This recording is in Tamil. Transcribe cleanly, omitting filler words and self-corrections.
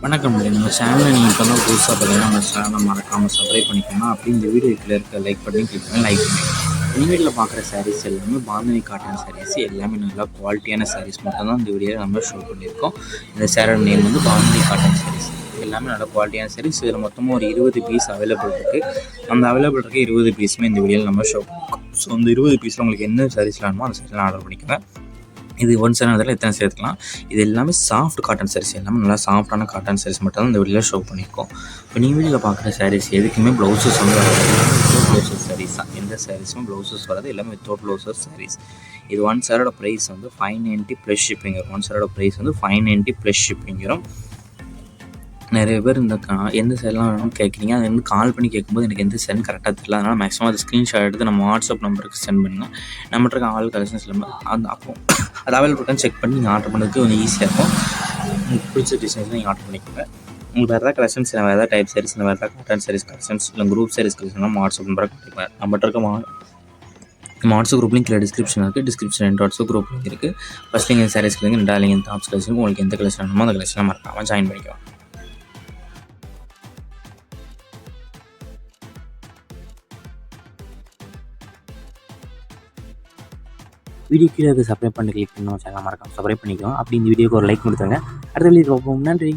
வணக்கம். நம்ம சேனலை நீங்கள் இப்போ தான் புதுசாக பார்த்தீங்கன்னா நம்ம சேனலை மறக்காமல் சப்ஸ்கிரைப் பண்ணிக்கோங்க. அப்படி இந்த வீடியோ கீழே இருக்க லைக் பண்ணி கிளிக் பண்ணி லைக் பண்ணுங்கள். வெளிவீட்டில் பார்க்குற சாரீஸ் எல்லாமே பாந்தினி காட்டன் சாரீஸ் எல்லாமே நல்லா குவாலிட்டியான சாரீஸ் மட்டும் தான் இந்த வீடியோவில் நம்ம ஷோ பண்ணியிருக்கோம். இந்த சேரோட நேம் வந்து பாந்தினி காட்டன் சாரீஸ். எல்லாமே நல்ல குவாலிட்டியான சாரீஸ். இதில் மொத்தமாக ஒரு 20 பீஸ் அவைலபிள் இருக்குது. அந்த அவைலபிள் இருக்க 20 பீஸுமே இந்த வீடியோவில் நம்ம ஷோ பண்ணியிருக்கோம். ஸோ அந்த 20 பீஸில் உங்களுக்கு என்ன சாரீஸ் வேணுமோ அந்த சாரீஸ்லாம் ஆர்டர் பண்ணிக்கோங்க. இது ஒன் சேனல் எத்தனை சேர்த்துக்கலாம். இது எல்லாமே சாஃப்ட் காட்டன் சாரீஸ், எல்லாமே நல்லா சாஃப்டான காட்டன் சாரீஸ் மட்டும் தான் இந்த வீடியோவில் ஷோ பண்ணியிருக்கோம். இப்போ நீங்கள் வீடியோவில் பார்க்குற சாரீஸ் எதுக்குமே ப்ளவுசஸ் வந்து வித்தவுட் ப்ளவுசஸ் சாரீஸ் தான். எந்த சாரீஸும் ப்ளவுசஸ் வராது, எல்லாமே வித்தவுட் ப்ளவுசஸ் சாரீஸ். இது ஒன் சாரோட ப்ரைஸ் வந்து 590 ப்ளஸ் ஷிப்பிங் வரும். ஒன் சாரோட ப்ரைஸ் வந்து 590 ப்ளஸ் ஷிப்பிங் வரும். நிறைய பேர் இந்த எந்த சேரீலாம் வேணும்னு கேட்குறீங்க. அது வந்து கால் பண்ணி கேட்கும்போது எனக்கு எந்த சேரீன்னு கரெக்டாக தெரியல. அதனால் மேக்ஸிமம் அது ஸ்க்ரீன்ஷாட் எடுத்து நம்ம வாட்ஸ்அப் நம்பருக்கு சென்ட் பண்ணுங்கள். நம்மகிட்ட இருக்க ஆல் கலெக்ஷன்ஸ் இல்லாமல் அந்த அப்போ அது அவைலபிள் இருக்கான்னு செக் பண்ணி நீங்கள் ஆர்டர் பண்ணுறதுக்கு கொஞ்சம் ஈஸியாக இருக்கும். உங்களுக்கு பிடிச்ச டிசைன்ஸ் நீங்கள் ஆர்டர் பண்ணிக்கோங்க. உங்களுக்கு வேறு ஏதாவது கலெக்ஷன்ஸ் இல்லை, வேறு ஏதாவது டைப் சாரீஸ் இல்லை, வேறு ஏதாவது காட்டன் சாரீஸ் கலெக்ஷன்ஸ் இல்லை குரூப் சாரீஸ் கலெக்ஷன் நம்ம வாட்ஸ்அப் நம்பருக்கு பண்ணிக்கலாம். நம்மகிட்ட இருக்க நம்ம வாட்ஸ்அப் குரூப் லிங்க் டிஸ்கிரிப்ஷன் இருக்குது. டிஸ்கிரிப்ஷன் 2 வாட்ஸ்அப் குரூப் லிங்க் இருக்குது. ஃபஸ்ட் லிங்க் சாரீஸ் லிங்க், 2வது லிங்க் டாப்ஸ் கலெக்ஷன். உங்களுக்கு எந்த கலெக்ஷன் வேணுமோ அந்த கலெக்ஷனை மறக்காமல் ஜாயின் பண்ணிக்கலாம். வீடியோ கீழே சப்ஸ்கிரைப் பண்ணி கிளிக் பண்ணி சேனல் மறக்காம சப்ஸ்கிரைப் பண்ணிக்கோங்க. அப்படி இந்த வீடியோக்கு ஒரு லைக் கொடுத்துருங்க. அடுத்த வீடியோ பார்ப்போம். நன்றி.